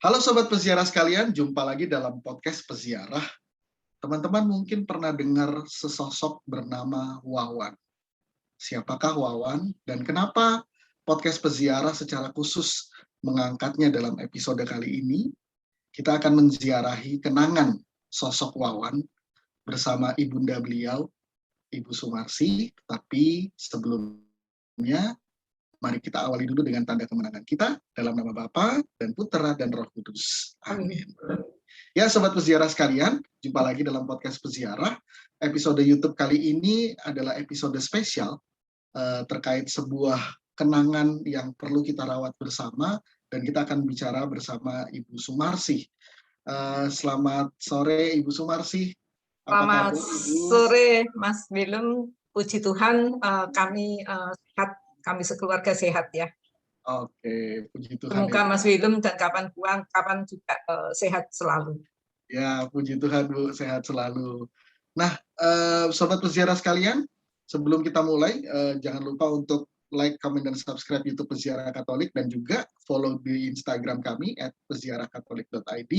Halo Sobat Peziarah sekalian, jumpa lagi dalam podcast Peziarah. Teman-teman mungkin pernah dengar sesosok bernama Wawan. Siapakah Wawan dan kenapa podcast Peziarah secara khusus mengangkatnya dalam episode kali ini? Kita akan menziarahi kenangan sosok Wawan bersama ibunda beliau, Ibu Sumarsi. Tapi sebelumnya, mari kita awali dulu dengan tanda kemenangan kita dalam nama Bapa dan Putera dan Roh Kudus. Amin. Ya, Sobat Peziarah sekalian, jumpa lagi dalam podcast Peziarah. Episode YouTube kali ini adalah episode spesial terkait sebuah kenangan yang perlu kita rawat bersama, dan kita akan bicara bersama Ibu Sumarsi. Selamat sore, Ibu Sumarsi. Selamat sore, Mas Willem. Puji Tuhan, kami sehat. Kami sekeluarga sehat ya. Oke, puji Tuhan. Semoga ya. Mas Willem dan kapan juga sehat selalu. Ya, puji Tuhan Bu, sehat selalu. Nah, Sobat Peziarah sekalian, sebelum kita mulai, jangan lupa untuk like, comment, dan subscribe YouTube Peziarah Katolik, dan juga follow di Instagram kami @peziarahkatolik.id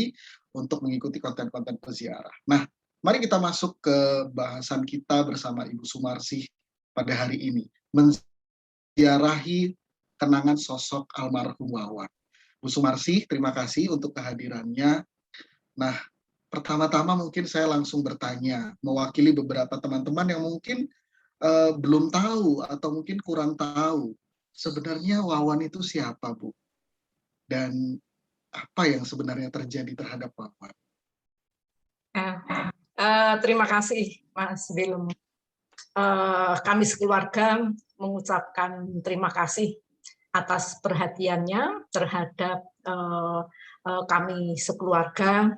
untuk mengikuti konten-konten Peziarah. Nah, mari kita masuk ke bahasan kita bersama Ibu Sumarsi pada hari ini. Menziarahi kenangan sosok almarhum Wawan. Bu Sumarsi, terima kasih untuk kehadirannya. Nah, pertama-tama mungkin saya langsung bertanya, mewakili beberapa teman-teman yang mungkin belum tahu atau mungkin kurang tahu, sebenarnya Wawan itu siapa, Bu? Dan apa yang sebenarnya terjadi terhadap Wawan? Terima kasih, Mas Willem. Kami sekeluarga mengucapkan terima kasih atas perhatiannya terhadap kami sekeluarga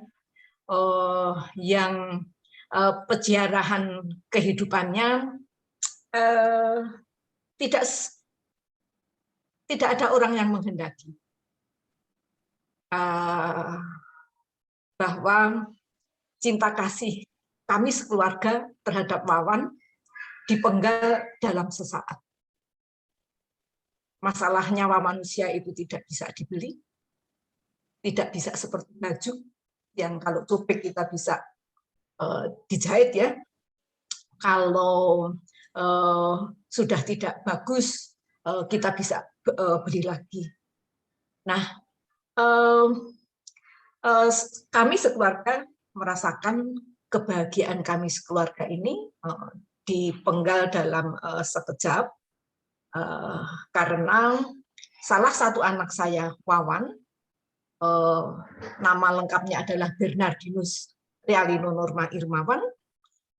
yang peziarahan kehidupannya tidak ada orang yang menghendaki bahwa cinta kasih kami sekeluarga terhadap Wawan dipenggal dalam sesaat. Masalah nyawa manusia itu tidak bisa dibeli, tidak bisa seperti baju yang kalau sobek kita bisa dijahit ya. Kalau sudah tidak bagus kita bisa beli lagi. Nah, kami sekeluarga merasakan kebahagiaan kami sekeluarga ini dipenggal dalam sekejap karena salah satu anak saya, Wawan, nama lengkapnya adalah Bernardinus Realino Norma Irmawan.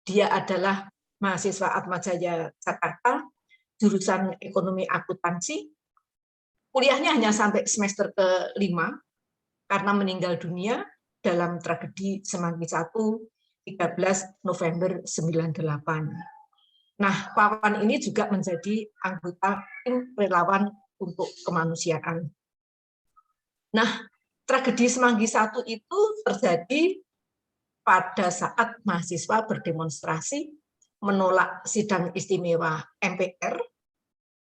Dia adalah mahasiswa Atmajaya Jakarta, jurusan ekonomi akuntansi. Kuliahnya hanya sampai semester ke-5 karena meninggal dunia dalam tragedi Semanggi 1 13 November 98. Nah, Wawan ini juga menjadi anggota tim relawan untuk kemanusiaan. Nah, tragedi Semanggi 1 itu terjadi pada saat mahasiswa berdemonstrasi menolak sidang istimewa MPR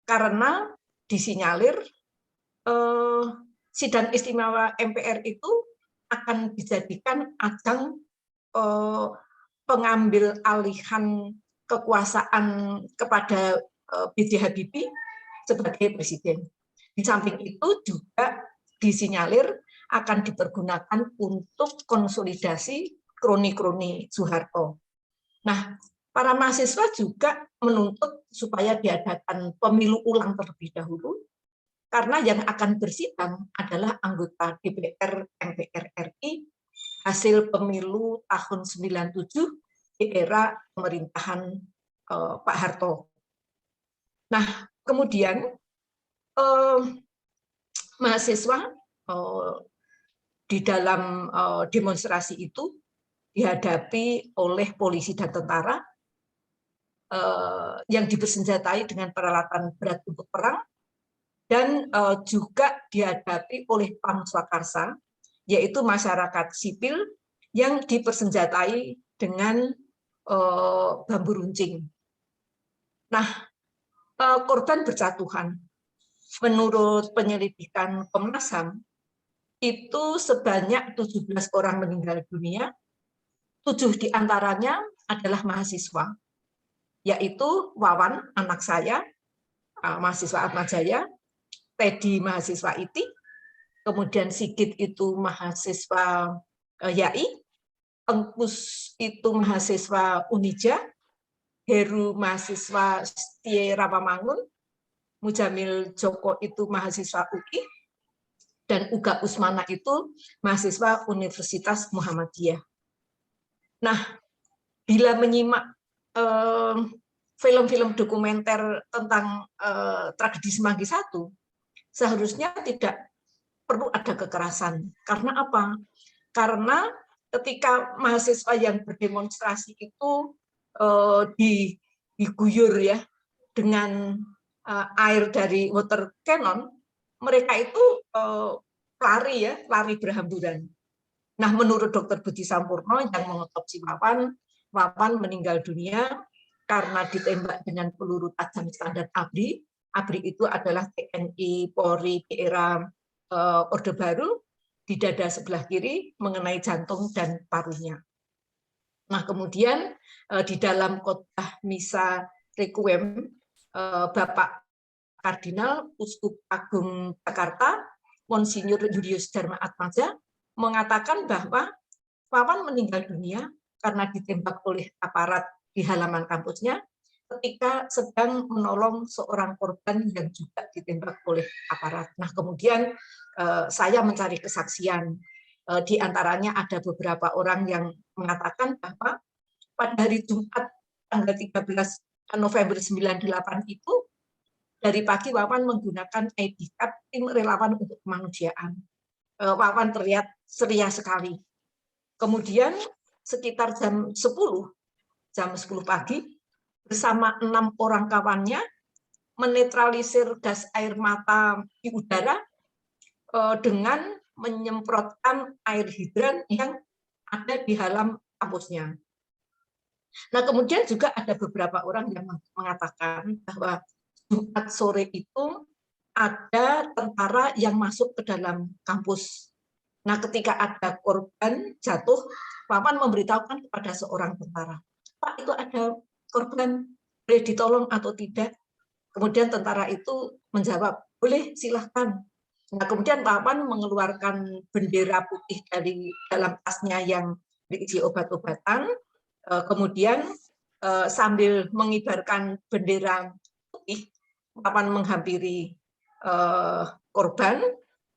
karena disinyalir sidang istimewa MPR itu akan dijadikan ajang pengambil alihan kekuasaan kepada B.J. Habibie sebagai presiden. Di samping itu juga disinyalir akan dipergunakan untuk konsolidasi kroni-kroni Soeharto. Nah, para mahasiswa juga menuntut supaya diadakan pemilu ulang terlebih dahulu, karena yang akan bersidang adalah anggota DPR MPR RI hasil pemilu tahun 97 di era pemerintahan Pak Harto. Nah, kemudian mahasiswa di dalam demonstrasi itu dihadapi oleh polisi dan tentara yang dibersenjatai dengan peralatan berat untuk perang, dan juga dihadapi oleh Pam Swakarsa, yaitu masyarakat sipil yang dipersenjatai dengan bambu runcing. Nah, korban berjatuhan. Menurut penyelidikan Komnas HAM, itu sebanyak 17 orang meninggal dunia, 7 diantaranya adalah mahasiswa, yaitu Wawan, anak saya, mahasiswa Atmajaya, Teddy, mahasiswa ITI, kemudian Sigit itu mahasiswa YAI, Engkus itu mahasiswa Unija, Heru mahasiswa Setie Rawamangun, Mujamil Joko itu mahasiswa UI, dan Uga Usmana itu mahasiswa Universitas Muhammadiyah. Nah, bila menyimak film-film dokumenter tentang tragedi Semanggi I, seharusnya tidak perlu ada kekerasan. Karena apa? Karena ketika mahasiswa yang berdemonstrasi itu diguyur ya dengan air dari water cannon, mereka itu lari berhamburan. Nah, menurut Dr. Budi Sampurno yang mengotopsi Wawan, Wawan meninggal dunia karena ditembak dengan peluru tajam standar ABRI. ABRI itu adalah TNI Polri di era Orde Baru, di dada sebelah kiri mengenai jantung dan parunya. Nah, kemudian di dalam khotbah misa requiem Bapak Kardinal Uskup Agung Jakarta, Monsinyur Julius Dharma Atmaja, mengatakan bahwa Wawan meninggal dunia karena ditembak oleh aparat di halaman kampusnya ketika sedang menolong seorang korban yang juga ditembak oleh aparat. Nah, kemudian saya mencari kesaksian. Di antaranya ada beberapa orang yang mengatakan bahwa pada hari Jumat tanggal 13 November 98 itu dari pagi Wawan menggunakan ID card tim relawan untuk kemanusiaan. Wawan terlihat ceria sekali. Kemudian sekitar jam 10 pagi, bersama 6 orang kawannya menetralisir gas air mata di udara dengan menyemprotkan air hidran yang ada di halaman kampusnya. Nah, kemudian juga ada beberapa orang yang mengatakan bahwa Jumat sore itu ada tentara yang masuk ke dalam kampus. Nah, ketika ada korban jatuh, Wawan memberitahukan kepada seorang tentara, Pak, itu ada korban, boleh ditolong atau tidak? Kemudian tentara itu menjawab, boleh, silahkan. Nah, kemudian Wawan mengeluarkan bendera putih dari dalam tasnya yang berisi obat-obatan, kemudian sambil mengibarkan bendera putih, Wawan menghampiri korban,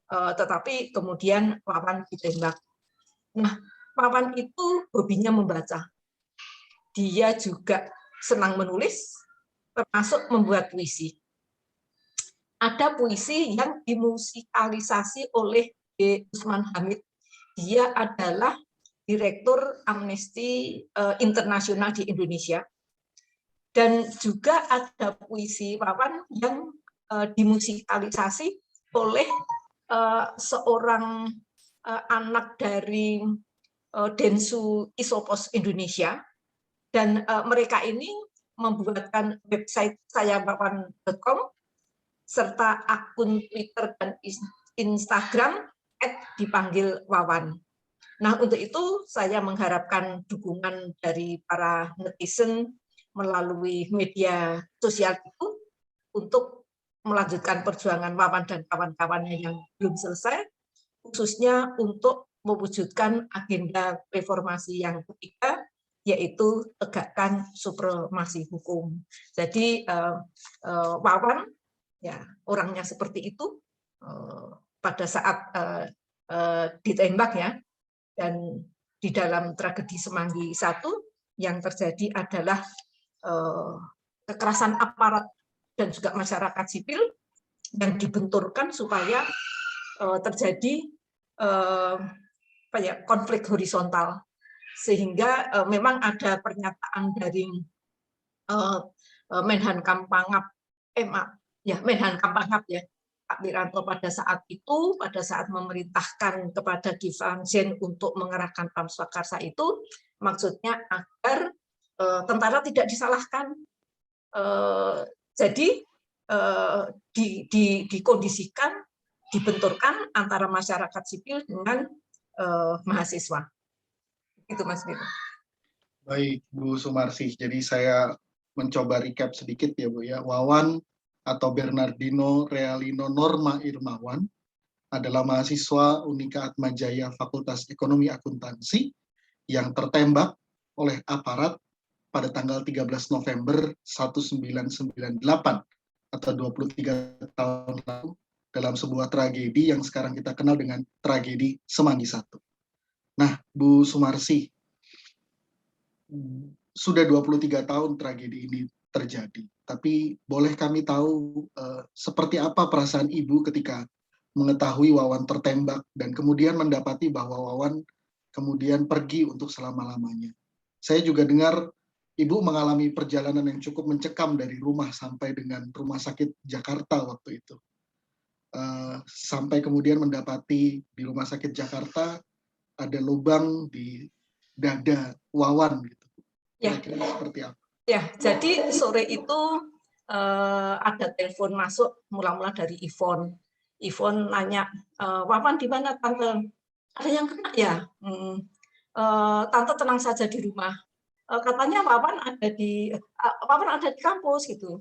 tetapi kemudian Wawan ditembak. Nah, Wawan itu hobinya membaca. Dia juga senang menulis, termasuk membuat puisi. Ada puisi yang dimusikalisasi oleh D. Usman Hamid. Dia adalah Direktur Amnesty Internasional di Indonesia. Dan juga ada puisi Wawan yang dimusikalisasi oleh seorang anak dari Densu Isopos Indonesia, dan mereka ini membuatkan website sayawawan.com serta akun Twitter dan Instagram @dipanggil Wawan. Nah, untuk itu saya mengharapkan dukungan dari para netizen melalui media sosial itu untuk melanjutkan perjuangan Wawan dan kawan-kawannya yang belum selesai, khususnya untuk mewujudkan agenda reformasi yang ketiga, yaitu tegakkan supremasi hukum. Jadi Wawan, ya orangnya seperti itu pada saat ditembak ya, dan di dalam tragedi Semanggi I yang terjadi adalah kekerasan aparat dan juga masyarakat sipil yang dibenturkan supaya terjadi konflik horizontal, sehingga memang ada pernyataan dari Menhan Pangap ya, Pak Wiranto pada saat itu, pada saat memerintahkan kepada Ki Franzen untuk mengerahkan Pam Swakarsa itu, maksudnya agar tentara tidak disalahkan. Jadi dikondisikan dibenturkan antara masyarakat sipil dengan mahasiswa. Itu Mas Vito. Baik, Bu Sumarsih. Jadi saya mencoba recap sedikit ya Bu ya. Wawan atau Bernardino Realino Norma Irmawan adalah mahasiswa Unika Atmajaya Fakultas Ekonomi Akuntansi yang tertembak oleh aparat pada tanggal 13 November 1998 atau 23 tahun lalu dalam sebuah tragedi yang sekarang kita kenal dengan tragedi Semanggi I. Nah, Bu Sumarsih, sudah 23 tahun tragedi ini terjadi. Tapi boleh kami tahu seperti apa perasaan Ibu ketika mengetahui Wawan tertembak dan kemudian mendapati bahwa Wawan kemudian pergi untuk selama-lamanya. Saya juga dengar Ibu mengalami perjalanan yang cukup mencekam dari rumah sampai dengan rumah sakit Jakarta waktu itu. Sampai kemudian mendapati di rumah sakit Jakarta ada lubang di dada Wawan gitu. Kira-kira seperti apa? Ya, jadi sore itu ada telepon masuk mula-mula dari Ivon. Ivon nanya, Wawan di mana Tante? Ada yang kena ya? Tante tenang saja di rumah. Katanya Wawan ada di kampus gitu.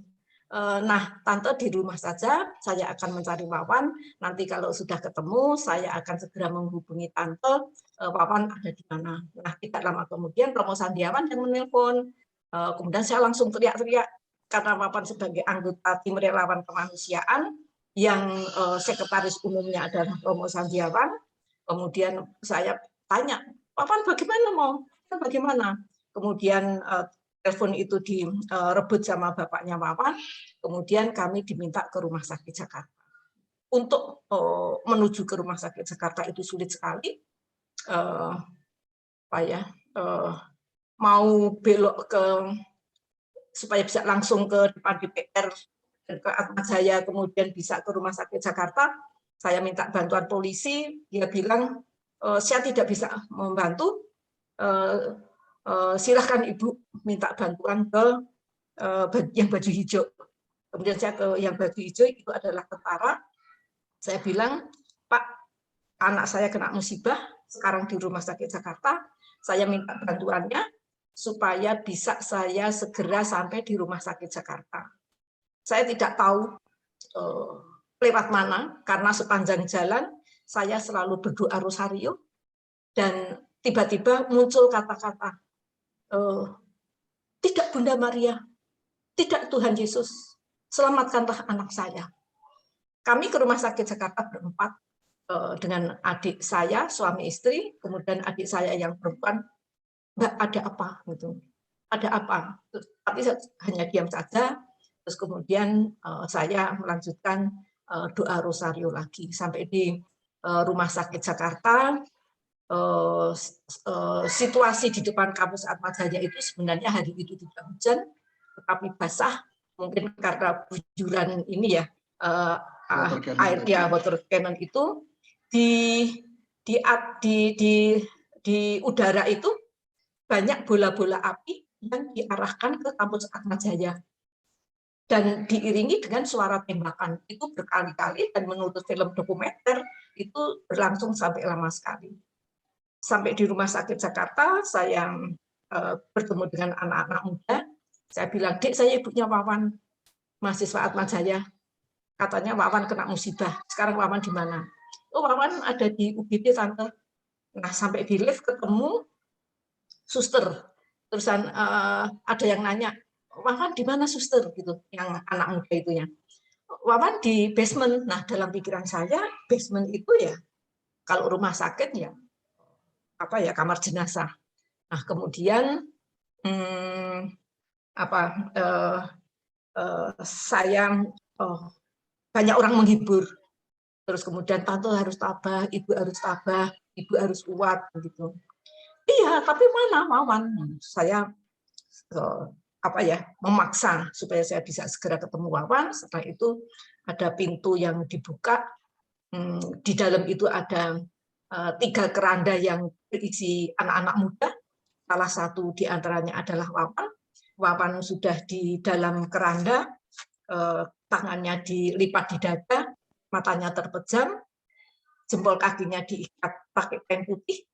Nah, Tante di rumah saja, saya akan mencari Wawan. Nanti kalau sudah ketemu, saya akan segera menghubungi Tante. Wawan ada di mana? Nah, tidak lama kemudian Romo Sandiawan yang menelpon. Kemudian saya langsung teriak-teriak karena Wawan sebagai anggota tim relawan kemanusiaan yang sekretaris umumnya adalah Romo Sandiawan. Kemudian saya tanya, Wawan bagaimana mau? Bagaimana? Kemudian telepon itu direbut sama bapaknya Wawan, kemudian kami diminta ke Rumah Sakit Jakarta. Untuk menuju ke Rumah Sakit Jakarta itu sulit sekali, mau belok supaya bisa langsung ke depan DPR dan ke Atmajaya, kemudian bisa ke Rumah Sakit Jakarta, saya minta bantuan polisi, dia bilang, saya tidak bisa membantu, silahkan Ibu minta bantuan ke yang baju hijau. Kemudian saya ke yang baju hijau, itu adalah tentara. Saya bilang, Pak, anak saya kena musibah, sekarang di Rumah Sakit Jakarta, saya minta bantuannya supaya bisa saya segera sampai di Rumah Sakit Jakarta. Saya tidak tahu lewat mana, karena sepanjang jalan saya selalu berdoa rosario, dan tiba-tiba muncul kata-kata, tidak Bunda Maria, tidak Tuhan Yesus, selamatkanlah anak saya. Kami ke Rumah Sakit Jakarta berempat, dengan adik saya, suami istri, kemudian adik saya yang perempuan. Mbak, ada apa? Gitu. Ada apa? Tapi hanya diam saja. Terus kemudian saya melanjutkan doa rosario lagi sampai di Rumah Sakit Jakarta. Situasi di depan kampus Atmajaya itu sebenarnya hari itu tidak hujan, tetapi basah, mungkin karena bujuran ini ya, air water cannon itu di udara itu banyak bola-bola api yang diarahkan ke kampus Atmajaya dan diiringi dengan suara tembakan itu berkali-kali, dan menurut film dokumenter itu berlangsung sampai lama sekali. Sampai di Rumah Sakit Jakarta, saya bertemu dengan anak-anak muda. Saya bilang, Dek, saya ibunya Wawan, mahasiswa Atmajaya. Katanya Wawan kena musibah. Sekarang Wawan di mana? Oh, Wawan ada di UGD, Tante. Nah, sampai di lift ketemu suster. Terusan ada yang nanya, Wawan di mana suster? Gitu, yang anak muda itunya. Wawan di basement. Nah, dalam pikiran saya, basement itu ya, kalau rumah sakit ya, kamar jenazah. Nah, kemudian saya banyak orang menghibur. Terus kemudian Tante harus tabah, Ibu harus tabah, Ibu harus kuat gitu. Iya, tapi mana Wawan? Saya memaksa supaya saya bisa segera ketemu Wawan. Setelah itu ada pintu yang dibuka. Di dalam itu ada 3 keranda yang berisi anak-anak muda. Salah satu di antaranya adalah Wawan. Wawan sudah di dalam keranda, tangannya dilipat di dada, matanya terpejam, jempol kakinya diikat pakai kain putih,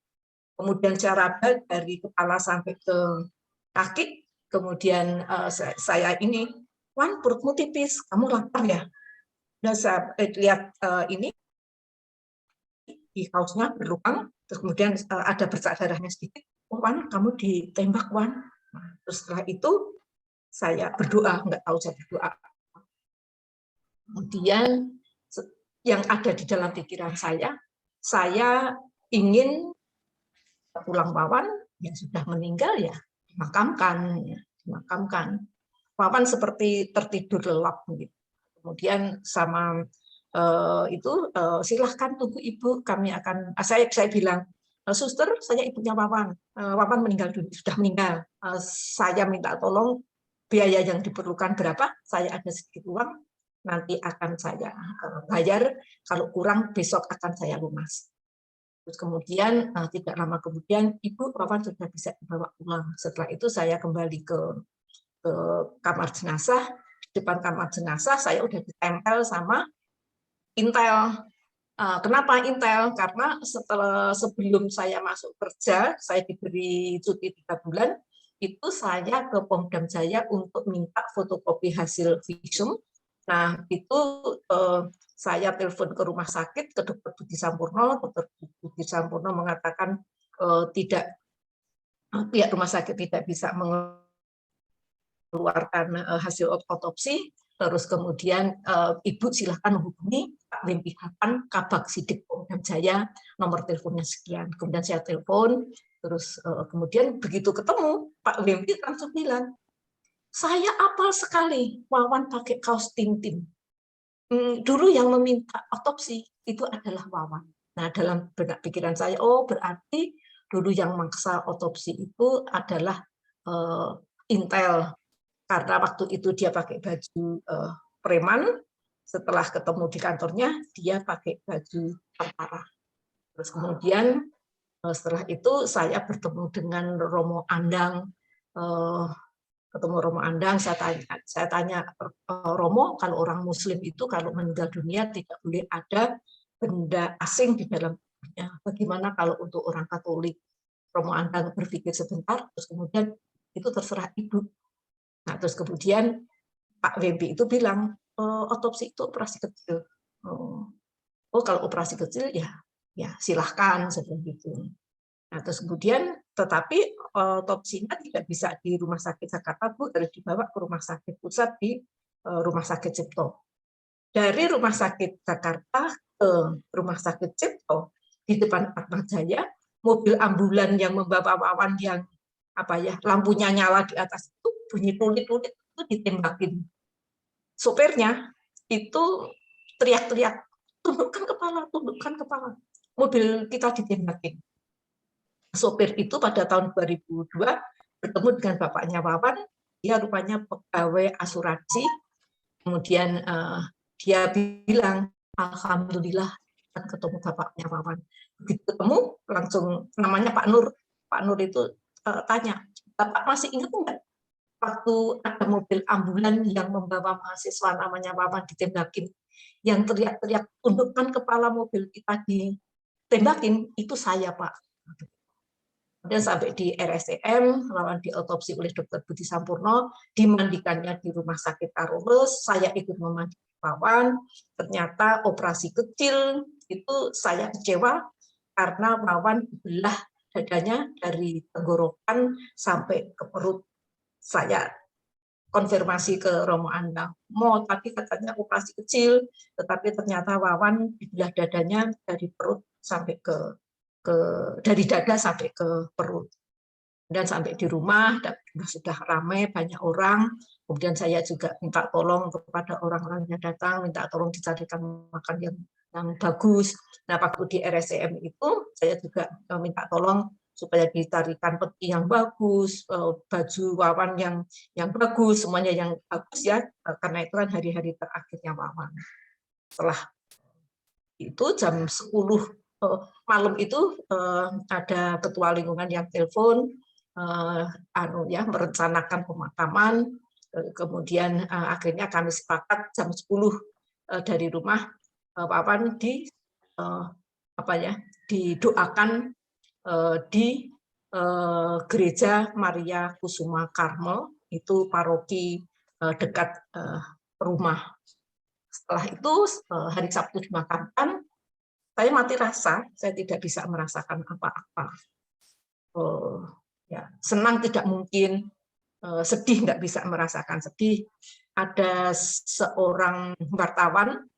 kemudian saya raba dari kepala sampai ke kaki, kemudian saya ini, Wan, perutmu tipis, kamu lapar ya? Dan saya lihat ini di kaosnya berlubang, terus kemudian ada bercak darahnya sedikit. Oh, Wan, kamu ditembak, Wan. Nah, terus setelah itu saya berdoa, nggak tahu saya berdoa. Kemudian yang ada di dalam pikiran saya ingin pulang Wawan yang sudah meninggal ya dimakamkan, dimakamkan. Wawan seperti tertidur lelap gitu. Kemudian sama silahkan tunggu ibu, kami akan saya bilang, suster, saya ibunya Wawan. Wawan meninggal dunia, sudah meninggal. Saya minta tolong biaya yang diperlukan berapa, saya ada sedikit uang, nanti akan saya bayar, kalau kurang besok akan saya lunas. Terus kemudian tidak lama kemudian Ibu Wawan sudah bisa dibawa pulang. Setelah itu saya kembali ke kamar jenazah. Di depan kamar jenazah saya udah ditempel sama intel. Kenapa intel? Karena sebelum saya masuk kerja, saya diberi cuti 3 bulan, itu saya ke Pemdam Jaya untuk minta fotokopi hasil visum. Nah, itu saya telepon ke rumah sakit, ke Dr. Budi Sampurno. Dr. Budi Sampurno mengatakan pihak rumah sakit tidak bisa mengeluarkan hasil otopsi. Terus kemudian Ibu silahkan menghubungi Pak Wimpi Hapan, Kabag Sidik Pemdam Jaya, nomor teleponnya sekian. Kemudian saya telepon, terus kemudian begitu ketemu Pak Wimpi langsung bilang, saya apal sekali Wawan pakai kaos Tintin. Dulu yang meminta otopsi itu adalah Wawan. Nah, dalam benak pikiran saya, oh berarti dulu yang maksa otopsi itu adalah intel. Karena waktu itu dia pakai baju preman, setelah ketemu di kantornya, dia pakai baju tentara. Terus kemudian setelah itu saya bertemu dengan Romo Andang, saya tanya Romo, kalau orang Muslim itu kalau meninggal dunia tidak boleh ada benda asing di dalam tubuhnya. Bagaimana kalau untuk orang Katolik? Romo Andang berpikir sebentar, terus kemudian itu terserah Ibu. Nah, terus kemudian Pak Wempi itu bilang, otopsi itu operasi kecil. Oh, kalau operasi kecil ya silahkan seperti itu. Nah, terus kemudian tetapi otopsinya tidak bisa di Rumah Sakit Jakarta, Bu, harus dibawa ke Rumah Sakit Pusat di Rumah Sakit Cipto. Dari Rumah Sakit Jakarta ke Rumah Sakit Cipto di depan Atma Jaya, mobil ambulan yang membawa Wawan yang lampunya nyala di atas itu bunyi tulit-tulit itu ditembakin. Sopirnya itu teriak-teriak, tundukkan kepala, tundukkan kepala. Mobil kita ditembakin. Sopir itu pada tahun 2002 bertemu dengan bapaknya Wawan, dia rupanya pegawai asuransi, kemudian dia bilang, alhamdulillah ketemu bapaknya Wawan. Begitu ketemu, langsung namanya Pak Nur. Pak Nur itu tanya, Bapak masih ingat enggak waktu ada mobil ambulan yang membawa mahasiswa namanya Wawan ditembakin, yang teriak-teriak, tundukkan kepala mobil kita ditembakin, itu saya, Pak. Kemudian sampai di RSCM, Wawan diotopsi oleh Dr. Budi Sampurno, dimandikannya di Rumah Sakit Karolus, saya ikut memandi Wawan, ternyata operasi kecil, itu saya kecewa karena Wawan belah dadanya dari tenggorokan sampai ke perut. Saya konfirmasi ke Romo Andang, tadi katanya operasi kecil, tetapi ternyata Wawan dibelah dadanya dari perut sampai dari dada sampai ke perut. Dan sampai di rumah sudah ramai, banyak orang. Kemudian saya juga minta tolong kepada orang-orang yang datang, minta tolong dicarikan makan yang bagus. Nah, waktu di RSCM itu saya juga minta tolong supaya dicarikan peti yang bagus, baju Wawan yang bagus, semuanya yang bagus ya, karena itu kan hari-hari terakhirnya Wawan. Setelah itu jam 10 malam itu ada ketua lingkungan yang telepon merencanakan pemakaman, kemudian akhirnya kami sepakat jam 10 dari rumah didoakan di Gereja Maria Kusuma Karmel, itu paroki dekat rumah. Setelah itu hari Sabtu dimakamkan, saya mati rasa, saya tidak bisa merasakan apa-apa. Ya, senang tidak mungkin, sedih nggak bisa merasakan sedih. Ada seorang wartawan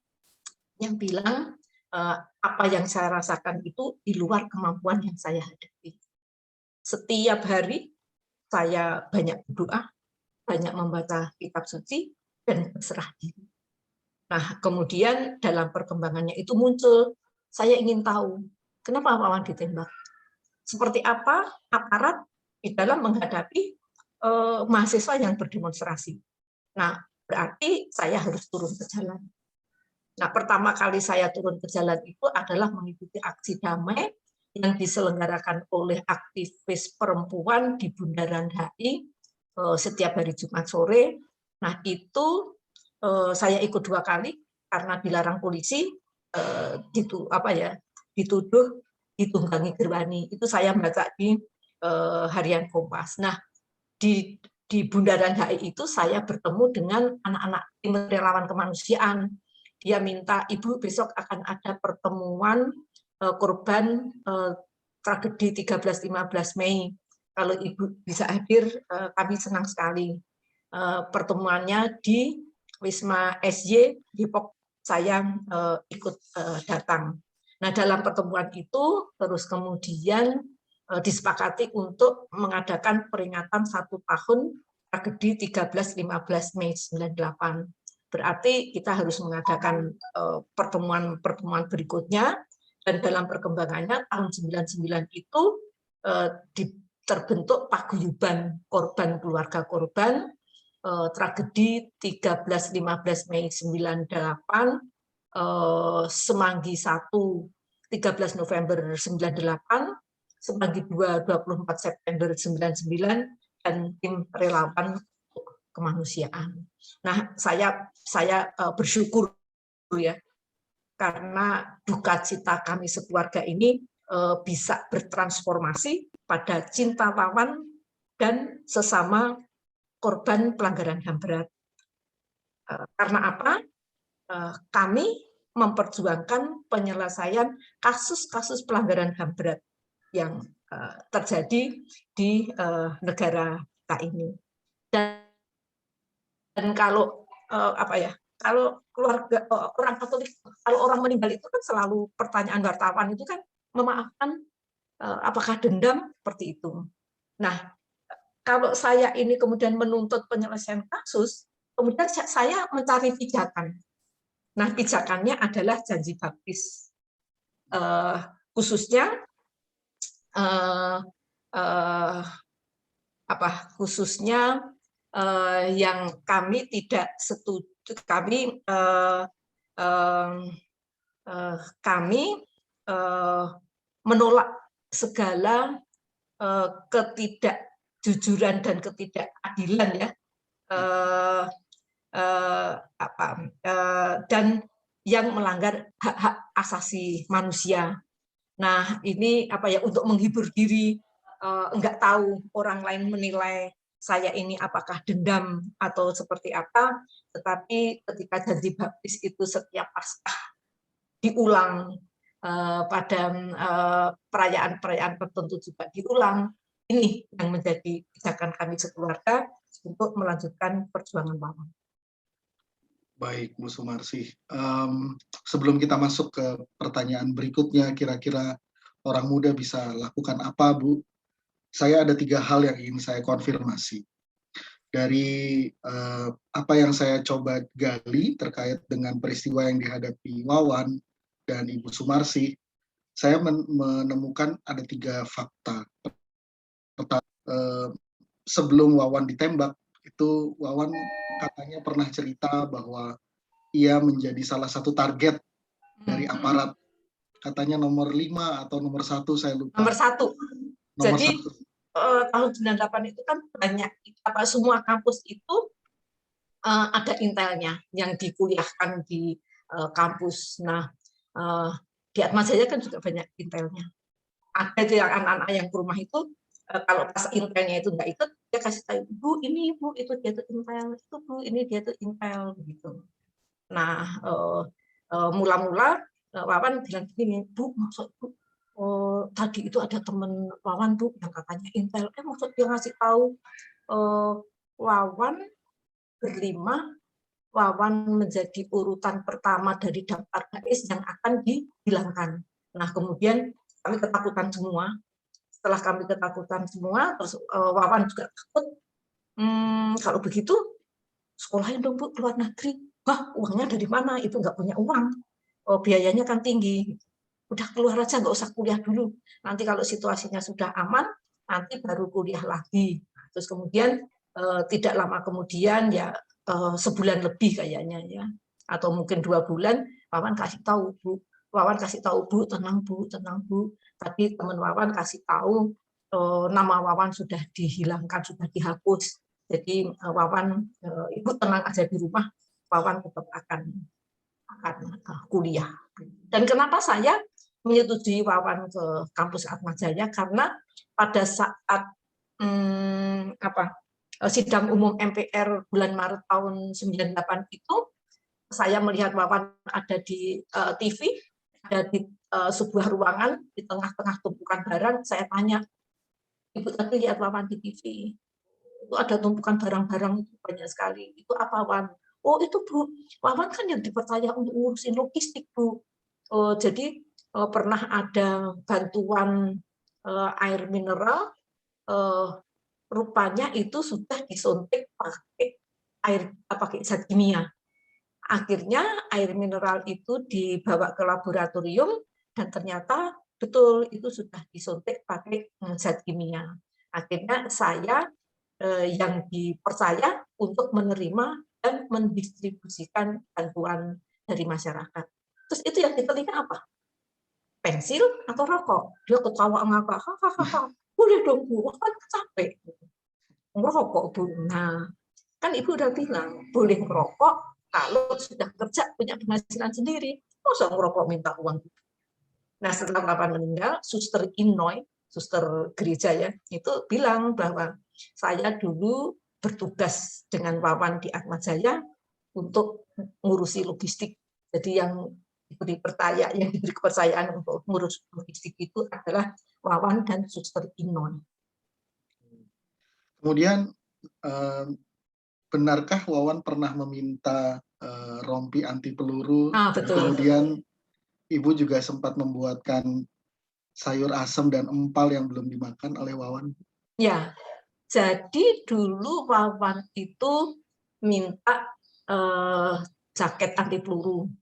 yang bilang apa yang saya rasakan itu di luar kemampuan yang saya hadapi. Setiap hari saya banyak berdoa, banyak membaca kitab suci, dan berserah diri. Nah, kemudian dalam perkembangannya itu muncul, saya ingin tahu, kenapa Wawan ditembak? Seperti apa aparat di dalam menghadapi mahasiswa yang berdemonstrasi. Nah, berarti saya harus turun ke jalan. Nah, pertama kali saya turun ke jalan itu adalah mengikuti aksi damai yang diselenggarakan oleh aktivis perempuan di Bundaran HI setiap hari Jumat sore. Nah, itu saya ikut 2 kali karena dilarang polisi, dituduh ditunggangi gerwani. Itu saya baca di harian Kompas. Nah, di Bundaran HI itu saya bertemu dengan anak-anak tim relawan kemanusiaan. Dia minta, Ibu besok akan ada pertemuan korban tragedi 13-15 Mei. Kalau Ibu bisa hadir, kami senang sekali. Pertemuannya di Wisma SY, Depok, saya ikut datang. Nah, dalam pertemuan itu, terus kemudian disepakati untuk mengadakan peringatan 1 tahun tragedi 13-15 Mei 98. Berarti kita harus mengadakan pertemuan-pertemuan berikutnya, dan dalam perkembangannya tahun 99 itu terbentuk paguyuban korban, keluarga korban tragedi 13-15 Mei 98, Semanggi 1 13 November 98, Semanggi 2 24 September 99, dan tim relawan kemanusiaan. Nah, saya bersyukur ya, karena duka cita kami sekeluarga ini bisa bertransformasi pada cinta lawan dan sesama korban pelanggaran HAM berat. Karena apa? Kami memperjuangkan penyelesaian kasus-kasus pelanggaran HAM berat yang terjadi di negara kita ini. Dan kalau kalau keluarga orang Katolik, kalau orang meninggal itu kan selalu pertanyaan wartawan itu kan, memaafkan apakah dendam, seperti itu. Nah, kalau saya ini kemudian menuntut penyelesaian kasus, kemudian saya mencari pijakan. Nah, pijakannya adalah janji baptis, khususnya yang kami tidak setuju, kami menolak segala ketidakjujuran dan ketidakadilan ya, dan yang melanggar hak-hak asasi manusia. Nah, ini untuk menghibur diri, enggak tahu orang lain menilai saya ini apakah dendam atau seperti apa, tetapi ketika janji baptis itu setiap Paskah diulang, pada perayaan-perayaan tertentu juga diulang. Ini yang menjadi pijakan kami sekeluarga untuk melanjutkan perjuangan Wawan. Baik, Bu Sumarsi. Sebelum kita masuk ke pertanyaan berikutnya, kira-kira orang muda bisa lakukan apa, Bu? Saya ada 3 hal yang ingin saya konfirmasi. Dari apa yang saya coba gali terkait dengan peristiwa yang dihadapi Wawan dan Ibu Sumarsi, saya menemukan ada 3 fakta. Pertama, sebelum Wawan ditembak, itu Wawan katanya pernah cerita bahwa ia menjadi salah satu target dari aparat. Katanya nomor 5 atau nomor 1, saya lupa. Nomor 1. Jadi tahun 98 itu kan banyak, semua kampus itu ada intelnya yang dikuliahkan di kampus. Nah, di Atmajaya kan juga banyak intelnya. Ada yang anak-anak yang ke rumah itu kalau pas intelnya itu nggak ikut, dia kasih tahu, Bu, ini Bu, itu dia tuh intel, itu Bu, ini dia tuh intel, gitu. Nah, mula-mula Wawan bilang gini, Bu, maksud Bu, tadi itu ada teman Wawan Bu yang katanya intel, maksud dia ngasih tahu Wawan berlima, Wawan menjadi urutan pertama dari daftar GAIS yang akan dihilangkan. Nah, kemudian kami ketakutan semua. Setelah kami ketakutan semua, terus Wawan juga takut. Kalau begitu, sekolahin dong Bu, keluar negeri. Wah, uangnya dari mana? Itu nggak punya uang. Biayanya kan tinggi. Udah keluar aja, nggak usah kuliah dulu. Nanti kalau situasinya sudah aman, nanti baru kuliah lagi. Terus kemudian tidak lama kemudian ya sebulan lebih kayaknya ya, atau mungkin 2 bulan, Wawan kasih tahu Bu. Wawan kasih tahu Bu, tenang Bu, tenang Bu. Tapi teman Wawan kasih tahu nama Wawan sudah dihilangkan, sudah dihapus. Jadi Wawan, Ibu tenang aja di rumah, Wawan tetap akan kuliah. Dan kenapa saya menyetujui Wawan ke kampus Atmajaya? Karena pada saat sidang umum MPR bulan Maret tahun 98 itu, saya melihat Wawan ada di TV, ada di sebuah ruangan di tengah-tengah tumpukan barang. Saya tanya, Ibu tadi lihat Wawan di TV, itu ada tumpukan barang-barang banyak sekali. Itu apa, Wan? Oh, itu Bu, Wawan kan yang dipercaya untuk ngurusin logistik, Bu. Jadi pernah ada bantuan air mineral, rupanya itu sudah disuntik pakai zat kimia. Akhirnya air mineral itu dibawa ke laboratorium dan ternyata betul itu sudah disuntik pakai zat kimia. Akhirnya saya yang dipercaya untuk menerima dan mendistribusikan bantuan dari masyarakat. Terus itu yang di telinga apa? Pensil atau rokok? Dia ketawa ngakak, hahaha. Boleh dong Bu, kan capek. Ngerokok Bu. Nah, kan Ibu udah bilang boleh ngerokok kalau sudah kerja punya penghasilan sendiri. Masa ngerokok minta uang? Nah, setelah Wawan meninggal, Suster Inoy, suster gereja ya, itu bilang bahwa saya dulu bertugas dengan Wawan di Atmajaya untuk ngurusi logistik. Jadi yang diberi kepercayaan untuk ngurus logistik itu adalah Wawan dan Suster Inoy. Kemudian benarkah Wawan pernah meminta rompi anti peluru? Betul. Kemudian Ibu juga sempat membuatkan sayur asem dan empal yang belum dimakan oleh Wawan? Ya, jadi dulu Wawan itu minta jaket anti peluru.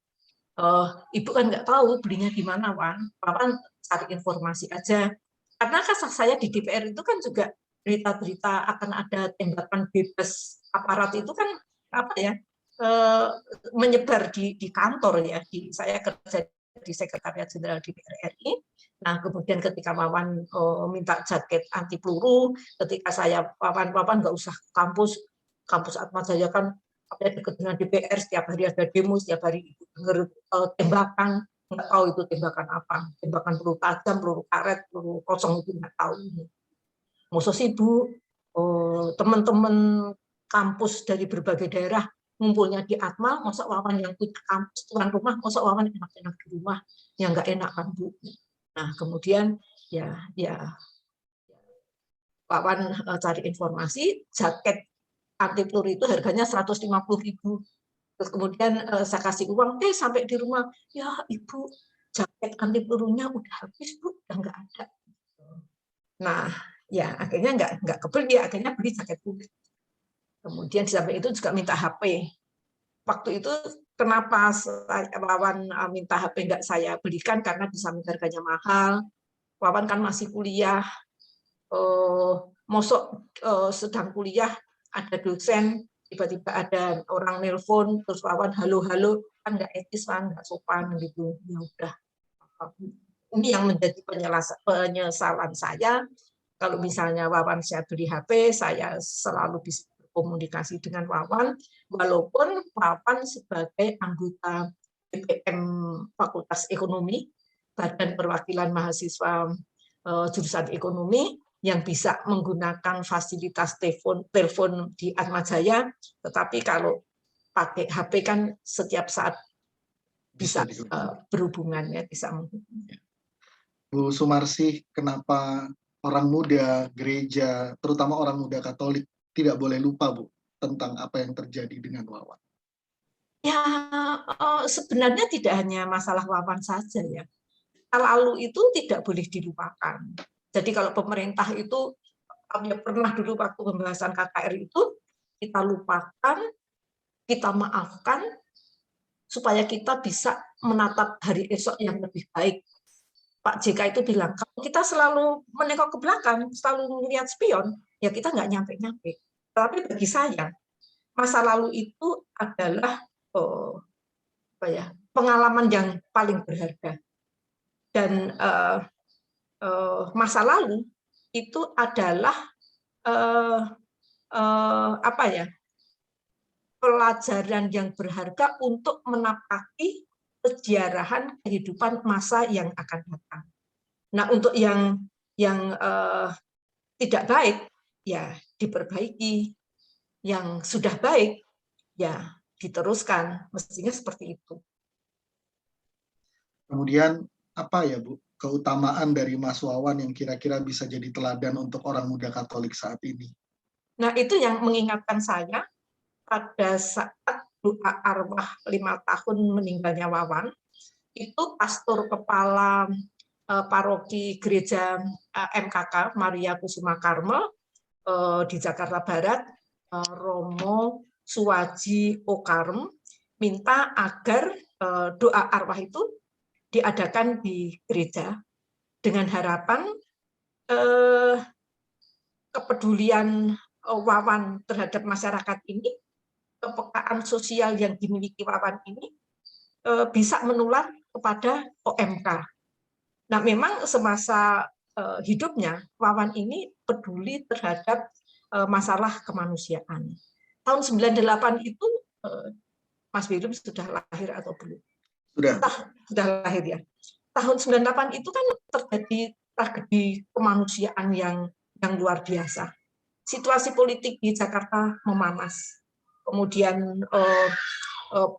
Ibu kan nggak tahu belinya di mana, Wan. Wawan cari informasi aja. Karena kasus saya di DPR itu kan juga berita-berita akan ada tembakan bebas aparat itu kan apa ya, menyebar di kantor ya. Saya kerja di Sekretariat Jenderal DPR RI. Nah, kemudian ketika Wawan minta jaket anti peluru, ketika saya Wawan nggak usah kampus Atmajaya kan dekat dengan DPR, setiap hari ada demo, setiap hari dengar tembakan, nggak tahu itu tembakan apa, tembakan peluru tajam, peluru karet, peluru kosong itu nggak tahu. Maksud sih Bu, teman-teman kampus dari berbagai daerah ngumpulnya di Atma, masa Wawan yang punya kampus tuan rumah, masa Wawan enak-enak di rumah, yang nggak enak kan Bu. Nah kemudian ya Wawan cari informasi, jaket anti peluru itu harganya 150.000. Terus kemudian saya kasih uang, sampai di rumah, ya Ibu, jaket anti pelurunya udah habis Bu, udah nggak ada. Nah, ya akhirnya nggak kebeli, akhirnya beli jaket kulit. Kemudian di samping itu juga minta HP. Waktu itu kenapa Wawan minta HP nggak saya belikan, karena di samping harganya mahal, Wawan kan masih kuliah, mosok sedang kuliah ada dosen, tiba-tiba ada orang nelpon, terus Wawan halo-halo, kan nggak etis kan, nggak sopan gitu. Ya udah, ini yang menjadi penyesalan saya. Kalau misalnya Wawan saya beli HP, saya selalu bisa berkomunikasi dengan Wawan, walaupun Wawan sebagai anggota BPM Fakultas Ekonomi, Badan Perwakilan Mahasiswa jurusan Ekonomi, yang bisa menggunakan fasilitas telepon di Atmajaya, tetapi kalau pakai HP kan setiap saat bisa berhubungan, ya, bisa menghubungi. Bu Sumarsih, kenapa orang muda gereja, terutama orang muda Katolik, tidak boleh lupa, Bu, tentang apa yang terjadi dengan Wawan? Ya, sebenarnya tidak hanya masalah Wawan saja, ya. Lalu itu tidak boleh dilupakan. Jadi kalau pemerintah itu pernah dulu waktu pembahasan KKR itu, kita lupakan, kita maafkan, supaya kita bisa menatap hari esok yang lebih baik. Pak JK itu bilang, kalau kita selalu menengok ke belakang, selalu melihat spion, ya kita nggak nyampe-nyampe. Tapi bagi saya, masa lalu itu adalah pengalaman yang paling berharga. Dan masa lalu itu adalah pelajaran yang berharga untuk menapaki sejarahan kehidupan masa yang akan datang. Nah, untuk yang tidak baik, ya diperbaiki. Yang sudah baik, ya diteruskan. Mestinya seperti itu. Kemudian apa ya, Bu, keutamaan dari Mas Wawan yang kira-kira bisa jadi teladan untuk orang muda Katolik saat ini? Nah, itu yang mengingatkan saya pada saat doa arwah 5 tahun meninggalnya Wawan, itu pastor kepala paroki gereja MKK Maria Kusuma Karmel di Jakarta Barat, Romo Suwaji Okarm, minta agar doa arwah itu diadakan di gereja dengan harapan kepedulian Wawan terhadap masyarakat ini, kepekaan sosial yang dimiliki Wawan ini bisa menular kepada OMK. Nah, memang semasa hidupnya Wawan ini peduli terhadap masalah kemanusiaan. Tahun 98 itu Mas William sudah lahir atau belum? Sudah lahir, ya. Tahun 98 itu kan terjadi tragedi kemanusiaan yang luar biasa. Situasi politik di Jakarta memanas. Kemudian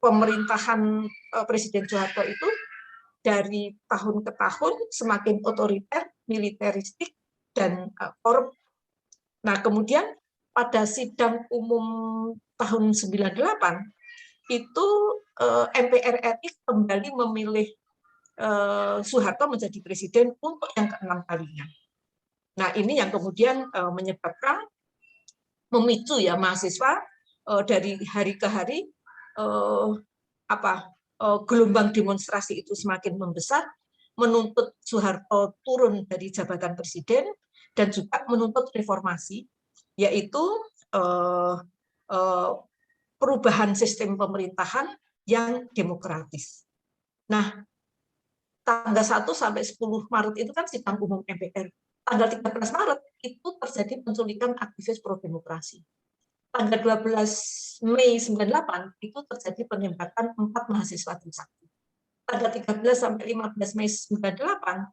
pemerintahan Presiden Soeharto itu dari tahun ke tahun semakin otoriter, militeristik, dan korup. Nah, kemudian pada sidang umum tahun 98 itu MPR RI kembali memilih Soeharto menjadi presiden untuk yang ke-6 kalinya. Nah, ini yang kemudian menyebabkan memicu ya mahasiswa dari hari ke hari gelombang demonstrasi itu semakin membesar, menuntut Soeharto turun dari jabatan presiden dan juga menuntut reformasi, yaitu perubahan sistem pemerintahan yang demokratis. Nah, tanggal 1 sampai 10 Maret itu kan sidang umum MPR. Tanggal 13 Maret itu terjadi penculikan aktivis pro-demokrasi. Tanggal 12 Mei 98 itu terjadi penembakan 4 mahasiswa Trisakti. Tanggal 13 sampai 15 Mei 98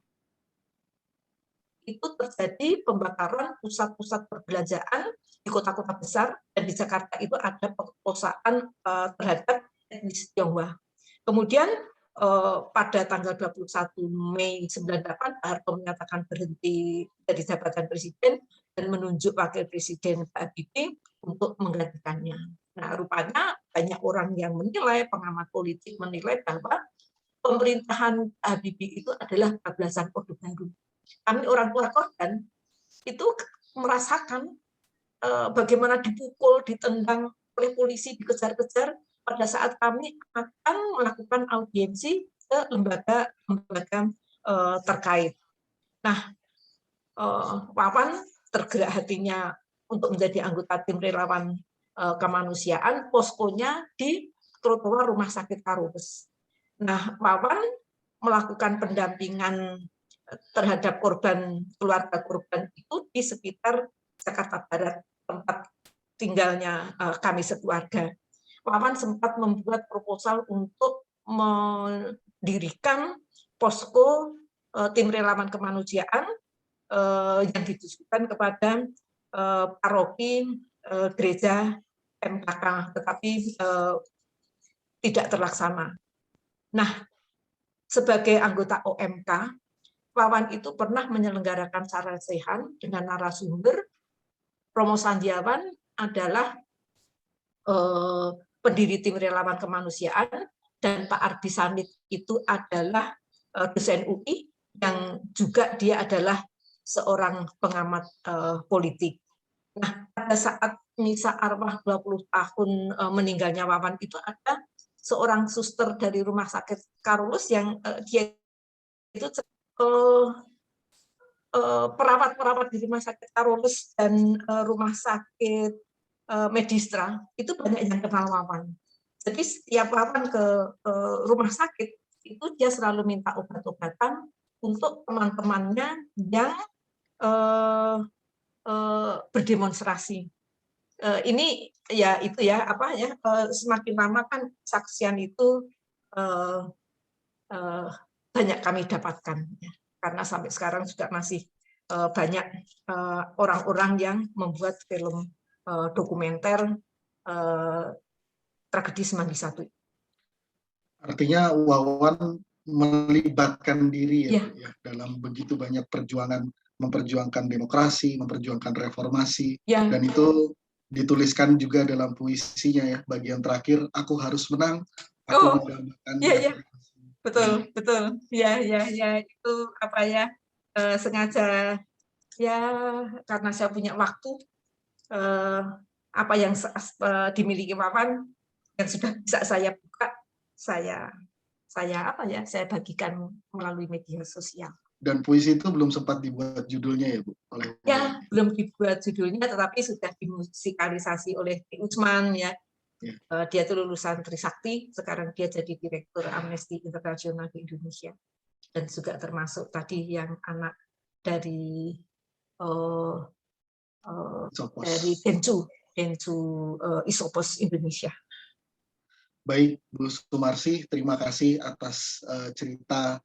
itu terjadi pembakaran pusat-pusat perbelanjaan di kota-kota besar, dan di Jakarta itu ada perkosaan terhadap etnis Tionghoa. Kemudian pada tanggal 21 Mei 98 Pak Harto menyatakan berhenti dari jabatan presiden dan menunjuk wakil presiden Pak Habibie untuk menggantikannya. Nah, rupanya banyak orang yang menilai, pengamat politik menilai bahwa pemerintahan Habibie itu adalah bablasan Orde Baru. Kami orang tua korban itu merasakan bagaimana dipukul, ditendang oleh polisi, dikejar-kejar pada saat kami akan melakukan audiensi ke lembaga terkait. Nah, Wawan tergerak hatinya untuk menjadi anggota tim relawan kemanusiaan, poskonya di trotoar Rumah Sakit Karobes. Nah, Wawan melakukan pendampingan terhadap keluarga korban itu di sekitar Jakarta Barat, tempat tinggalnya kami sekeluarga. Wawan sempat membuat proposal untuk mendirikan posko tim relawan kemanusiaan yang ditujukan kepada paroki gereja MKK, tetapi tidak terlaksana. Nah, sebagai anggota OMK, Wawan itu pernah menyelenggarakan sarasehan dengan narasumber Romo Sandiawan adalah pendiri tim relawan kemanusiaan, dan Pak Ardi Sanit itu adalah dosen UI yang juga dia adalah seorang pengamat politik. Nah, pada saat misa arwah 20 tahun meninggalnya Wawan itu ada seorang suster dari Rumah Sakit Karolus yang dia itu perawat-perawat di Rumah Sakit Karolus dan Rumah Sakit Medistra itu banyak yang kenal Wawan. Jadi setiap Wawan ke rumah sakit itu dia selalu minta obat-obatan untuk teman-temannya yang berdemonstrasi. Ini ya itu ya apa ya, semakin lama kan saksian itu banyak kami dapatkan ya, karena sampai sekarang juga masih banyak orang-orang yang membuat film dokumenter tragedi Semanggi I. Artinya Wawan melibatkan diri ya, ya dalam begitu banyak perjuangan, memperjuangkan demokrasi, memperjuangkan reformasi, ya. Dan itu dituliskan juga dalam puisinya ya, bagian terakhir, aku harus menang, aku mendambakan reformasi. Betul, ya itu apa ya, sengaja ya karena saya punya waktu, apa yang dimiliki Wawan yang sudah bisa saya buka, saya bagikan melalui media sosial. Dan puisi itu belum sempat dibuat judulnya ya Bu? Ya, belum dibuat judulnya, tetapi sudah dimusikalisasi oleh Usman ya. Dia itu lulusan Trisakti, sekarang dia jadi Direktur Amnesty International di Indonesia, dan juga termasuk tadi yang anak dari Densu Isopos Indonesia. Baik, Bu Sumarsi, terima kasih atas cerita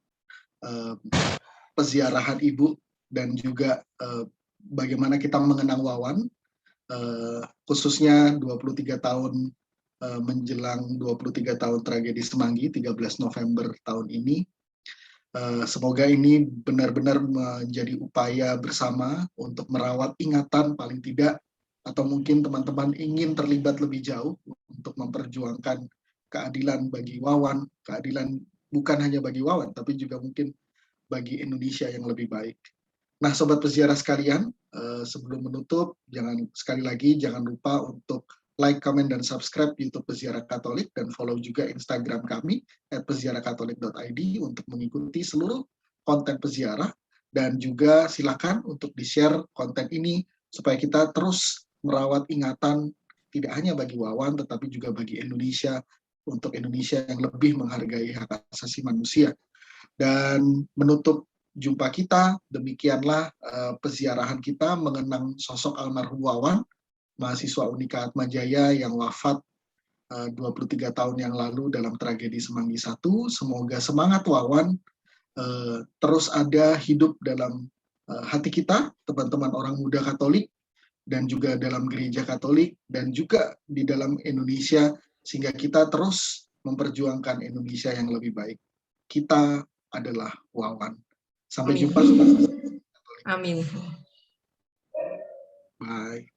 peziarahan Ibu dan juga bagaimana kita mengenang Wawan, khususnya 23 tahun menjelang 23 tahun tragedi Semanggi, 13 November tahun ini. Semoga ini benar-benar menjadi upaya bersama untuk merawat ingatan paling tidak, atau mungkin teman-teman ingin terlibat lebih jauh untuk memperjuangkan keadilan bagi Wawan, keadilan bukan hanya bagi Wawan, tapi juga mungkin bagi Indonesia yang lebih baik. Nah, Sobat Peziarah sekalian, sebelum menutup, sekali lagi jangan lupa untuk like, comment, dan subscribe YouTube Peziarah Katolik, dan follow juga Instagram kami @peziarahkatolik.id untuk mengikuti seluruh konten peziarah, dan juga silakan untuk di-share konten ini supaya kita terus merawat ingatan tidak hanya bagi Wawan, tetapi juga bagi Indonesia, untuk Indonesia yang lebih menghargai hak asasi manusia. Dan menutup jumpa kita, demikianlah peziarahan kita mengenang sosok almarhum Wawan, mahasiswa Unika Atmajaya yang wafat 23 tahun yang lalu dalam tragedi Semanggi I. Semoga semangat Wawan terus ada hidup dalam hati kita, teman-teman orang muda Katolik, dan juga dalam gereja Katolik, dan juga di dalam Indonesia, sehingga kita terus memperjuangkan Indonesia yang lebih baik. Kita adalah Wawan. Sampai jumpa. Amin. Bye.